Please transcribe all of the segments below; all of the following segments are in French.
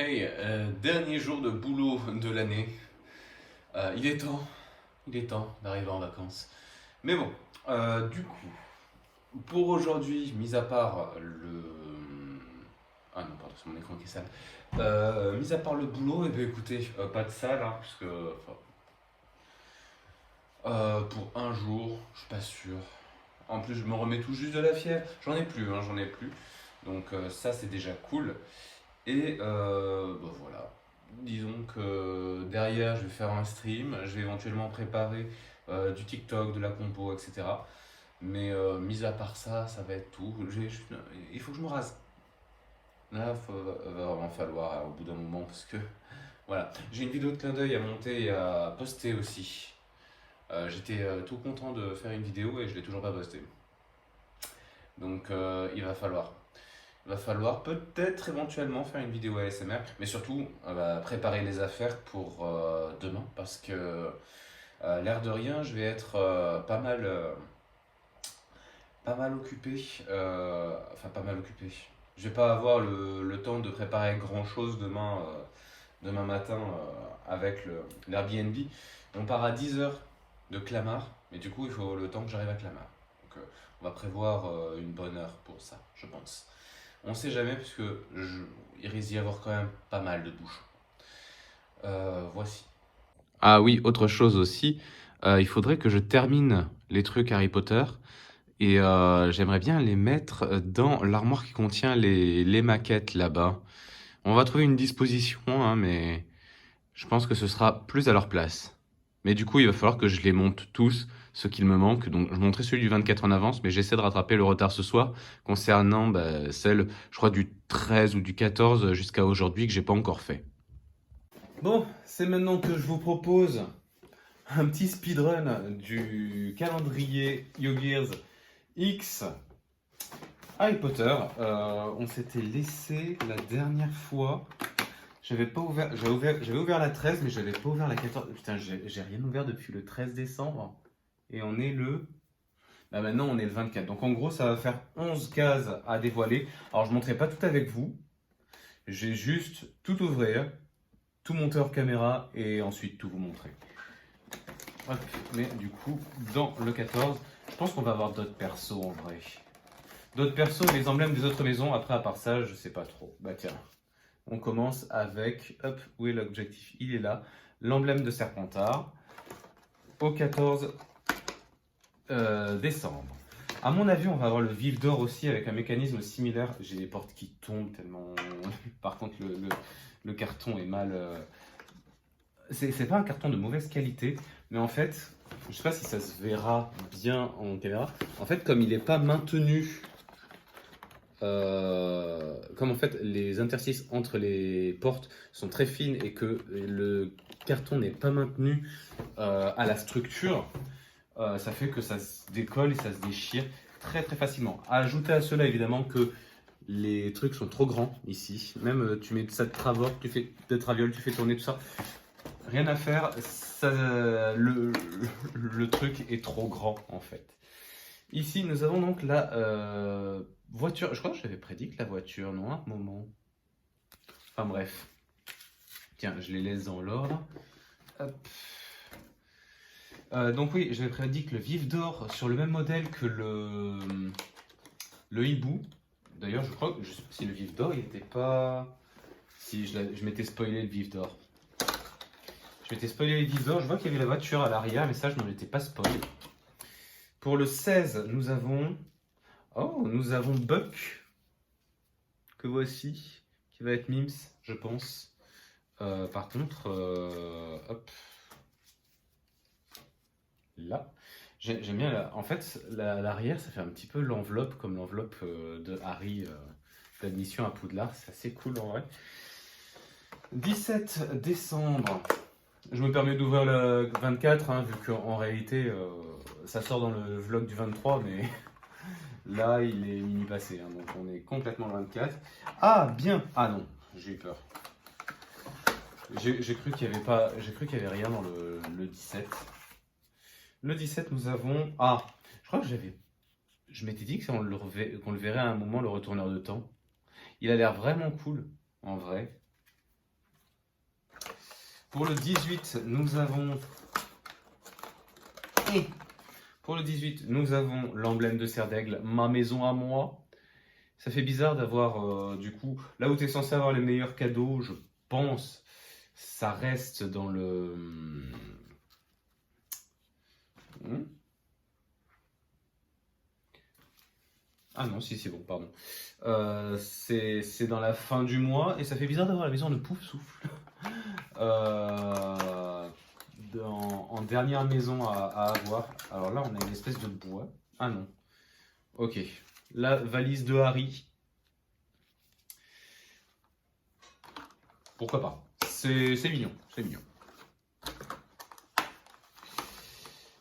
Hey, dernier jour de boulot de l'année. Il est temps d'arriver en vacances. Mais bon, du coup, pour aujourd'hui, mis à part le... Ah non, pardon, c'est mon écran qui est sale. Mis à part le boulot, et bien écoutez, pas de salle, hein, parce que pour un jour, je suis pas sûr. En plus, je me remets tout juste de la fièvre. J'en ai plus, hein, j'en ai plus. Donc ça, c'est déjà cool. Et bah voilà, disons que derrière, je vais faire un stream, je vais éventuellement préparer du TikTok, de la compo, etc. Mais mis à part ça, ça va être tout. Il faut que je me rase. Là, va vraiment falloir au bout d'un moment parce que voilà, j'ai une vidéo de clin d'œil à monter et à poster aussi. J'étais tout content de faire une vidéo et je l'ai toujours pas postée. Donc il va falloir peut-être éventuellement faire une vidéo ASMR, mais surtout bah, préparer les affaires pour demain, parce que l'air de rien, je vais être pas mal occupé. Enfin, pas mal occupé. Je vais pas avoir le temps de préparer grand chose demain matin avec l'Airbnb. On part à 10h de Clamart, mais du coup, il faut le temps que j'arrive à Clamart. Donc, on va prévoir une bonne heure pour ça, je pense. On sait jamais, puisque il risque d'y avoir quand même pas mal de bouchons. Voici. Ah oui, autre chose aussi, il faudrait que je termine les trucs Harry Potter et j'aimerais bien les mettre dans l'armoire qui contient les maquettes là-bas. On va trouver une disposition, hein, mais je pense que ce sera plus à leur place. Mais du coup, il va falloir que je les monte tous, ce qu'il me manque. Donc, je montrais celui du 24 en avance, mais j'essaie de rattraper le retard ce soir concernant bah, celle, je crois, du 13 ou du 14 jusqu'à aujourd'hui que j'ai pas encore fait. Bon, c'est maintenant que je vous propose un petit speedrun du calendrier Years X Harry Potter. On s'était laissé la dernière fois. J'avais ouvert la 13, mais j'avais pas ouvert la 14. Putain, j'ai rien ouvert depuis le 13 décembre. Et on est le. Bah maintenant, on est le 24. Donc en gros, ça va faire 11 cases à dévoiler. Alors je ne montrerai pas tout avec vous. J'ai juste tout ouvrir, tout monter hors caméra et ensuite tout vous montrer. Hop, mais du coup, dans le 14, je pense qu'on va avoir d'autres persos en vrai. D'autres persos et les emblèmes des autres maisons. Après, à part ça, je sais pas trop. Bah tiens, on commence avec. Hop, où est l'objectif? Il est là. L'emblème de Serpentard. Au 14 décembre. À mon avis, on va avoir le vif d'or aussi avec un mécanisme similaire. J'ai les portes qui tombent tellement. Par contre, le carton est mal. C'est pas un carton de mauvaise qualité, mais en fait, je sais pas si ça se verra bien en caméra. En fait, comme il n'est pas maintenu, comme en fait les interstices entre les portes sont très fines et que le carton n'est pas maintenu à la structure, ça fait que ça se décolle et ça se déchire très très facilement. Ajouter à cela évidemment que les trucs sont trop grands ici. Même tu mets ça de travers, tu fais de traviole, tu fais tourner tout ça. Rien à faire, ça, le truc est trop grand en fait. Ici, nous avons donc la voiture. Je crois que j'avais prédit que la voiture, non, à un moment. Enfin bref. Tiens, je les laisse dans l'ordre. Hop. Donc oui, j'avais prédit que le vif d'or sur le même modèle que le hibou. D'ailleurs, je crois que je sais pas si le vif d'or, il n'était pas. Si je m'étais spoilé le vif d'or. Je m'étais spoilé le vif d'or. Je vois qu'il y avait la voiture à l'arrière, mais ça, je ne m'en étais pas spoilé. Pour le 16, nous avons. Oh, nous avons Buck. Que voici. Qui va être Mims, je pense. Par contre, hop. Là. J'aime bien. En fait, l'arrière, ça fait un petit peu l'enveloppe, comme l'enveloppe de Harry d'admission à Poudlard. C'est assez cool en vrai. 17 décembre. Je me permets d'ouvrir le 24, hein, vu qu'en réalité, ça sort dans le vlog du 23, mais là, il est mini passé. Hein, donc, on est complètement le 24. Ah, bien. Ah non, j'ai eu peur. J'ai cru qu'il y avait pas, j'ai cru qu'il y avait rien dans le 17. Le 17, nous avons. Ah, je crois que je m'étais dit qu'on le verrait à un moment, le retourneur de temps. Il a l'air vraiment cool, en vrai. Pour le 18, nous avons... Pour le 18, nous avons l'emblème de Serre d'Aigle, ma maison à moi. Ça fait bizarre d'avoir, du coup, là où tu es censé avoir les meilleurs cadeaux, je pense, ça reste dans le... Ah non, si, c'est bon, pardon. C'est dans la fin du mois et ça fait bizarre d'avoir la maison de Pouf Souffle. En dernière maison à avoir. Alors là, on a une espèce de bois. Ah non. Ok. La valise de Harry. Pourquoi pas? C'est mignon, c'est mignon.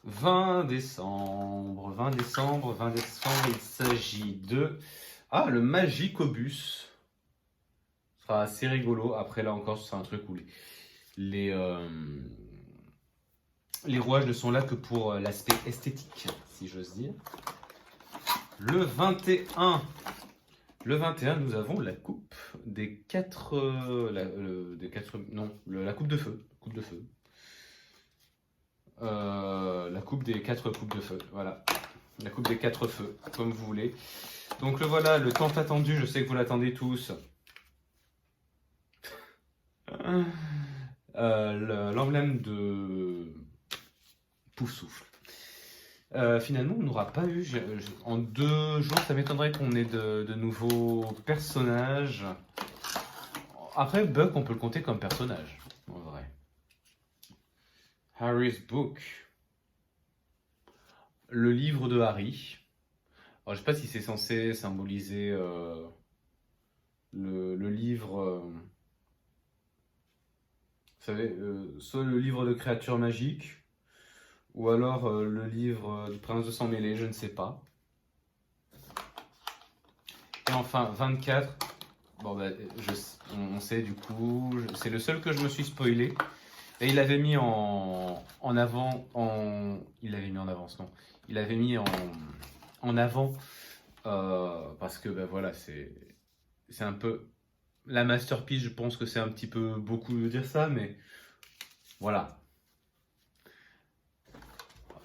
20 décembre, 20 décembre, 20 décembre, il s'agit de... Ah, le Magicobus. Ce sera assez rigolo. Après, là encore, c'est un truc où les rouages ne sont là que pour l'aspect esthétique, si j'ose dire. Le 21. Le 21, nous avons la coupe des 4... la coupe de feu. Coupe de feu. La coupe des 4 coupes de feu, voilà. La coupe des 4 feux, comme vous voulez. Donc le voilà, le tant attendu, je sais que vous l'attendez tous. L'emblème de Pouf Souffle. Finalement, on n'aura pas eu... En 2 jours, ça m'étonnerait qu'on ait de nouveaux personnages. Après, Buck, on peut le compter comme personnage, en vrai. Harry's Book. Le livre de Harry. Alors, je ne sais pas si c'est censé symboliser le livre... vous savez, soit le livre de créatures magiques, ou alors le livre du prince de sang mêlé, je ne sais pas. Et enfin, 24. Bon, bah, on sait du coup, c'est le seul que je me suis spoilé. Et il l'avait mis en avant, il l'avait mis en avance, non. Il l'avait mis en avant, parce que, ben voilà, c'est un peu la masterpiece, je pense que c'est un petit peu beaucoup de dire ça, mais voilà.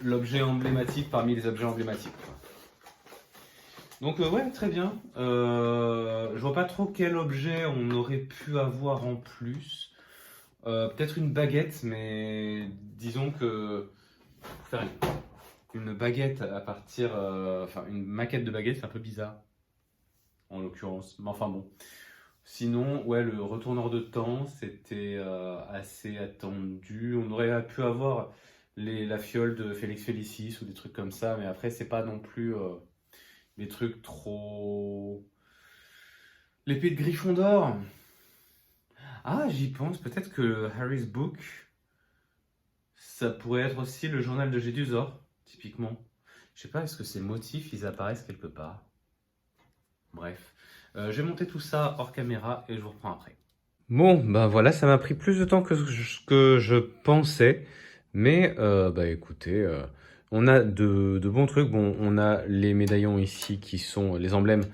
L'objet emblématique parmi les objets emblématiques. Donc ouais, très bien. Je vois pas trop quel objet on aurait pu avoir en plus. Peut-être une baguette, mais disons que pour faire une baguette à partir... enfin, une maquette de baguette, c'est un peu bizarre, en l'occurrence. Mais enfin bon. Sinon, ouais, le retourneur de temps, c'était assez attendu. On aurait pu avoir la fiole de Félix Félicis ou des trucs comme ça, mais après, c'est pas non plus des trucs trop... L'épée de Gryffondor. Ah, j'y pense, peut-être que Harry's Book, ça pourrait être aussi le journal de Gédusor, typiquement. Je sais pas, est-ce que ces motifs, ils apparaissent quelque part? Bref, je vais monter tout ça hors caméra et je vous reprends après. Bon, ben voilà, ça m'a pris plus de temps que je pensais, mais bah écoutez, on a de bons trucs. Bon, on a les médaillons ici qui sont les emblèmes,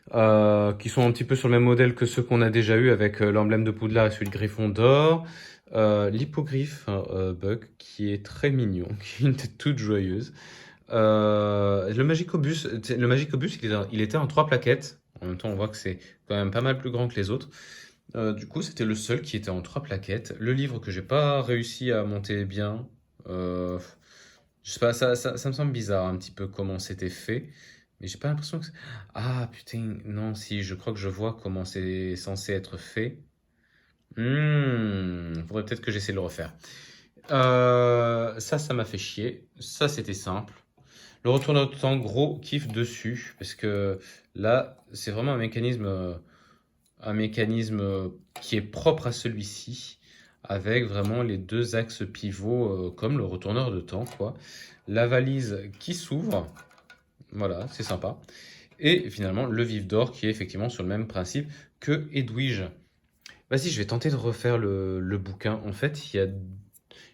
qui sont un petit peu sur le même modèle que ceux qu'on a déjà eu avec l'emblème de Poudlard et celui de Gryffondor. L'hippogriffe Buck qui est très mignon, qui est une tête toute joyeuse. Le Magicobus, il était en 3 plaquettes. En même temps, on voit que c'est quand même pas mal plus grand que les autres. Du coup, c'était le seul qui était en 3 plaquettes. Le livre que j'ai pas réussi à monter bien. Je sais pas, ça me semble bizarre un petit peu comment c'était fait. Mais j'ai pas l'impression que... Ah putain, non, si, je crois que je vois comment c'est censé être fait. Faudrait peut-être que j'essaie de le refaire. Ça m'a fait chier. Ça, c'était simple. Le retourneur de temps, gros kiff dessus. Parce que là, c'est vraiment un mécanisme qui est propre à celui-ci. Avec vraiment les 2 axes pivots, comme le retourneur de temps, quoi. La valise qui s'ouvre. Voilà, c'est sympa. Et finalement, le vif d'or qui est effectivement sur le même principe que Edwige. Vas-y, je vais tenter de refaire le bouquin. En fait,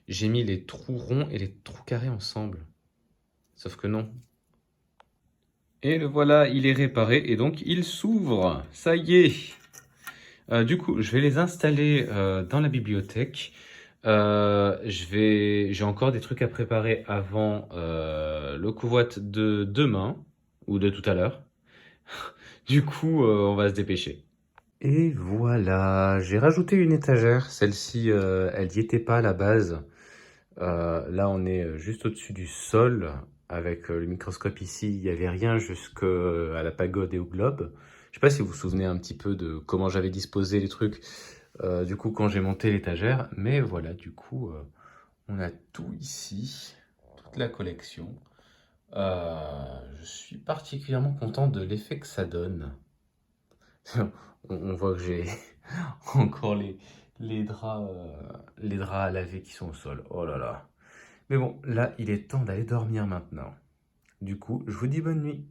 j'ai mis les trous ronds et les trous carrés ensemble. Sauf que non. Et le voilà, il est réparé et donc il s'ouvre. Ça y est. Du coup, je vais les installer dans la bibliothèque. J'ai encore des trucs à préparer avant le covoit de demain ou de tout à l'heure. Du coup, on va se dépêcher. Et voilà, j'ai rajouté une étagère. Celle-ci, elle n'y était pas à la base. Là, on est juste au-dessus du sol. Avec le microscope ici, il n'y avait rien jusqu'à la pagode et au globe. Je sais pas si vous vous souvenez un petit peu de comment j'avais disposé les trucs, du coup, quand j'ai monté l'étagère. Mais voilà, du coup, on a tout ici, toute la collection. Je suis particulièrement content de l'effet que ça donne. On voit que j'ai encore les draps à laver qui sont au sol. Oh là là. Mais bon, là, il est temps d'aller dormir maintenant. Du coup, je vous dis bonne nuit.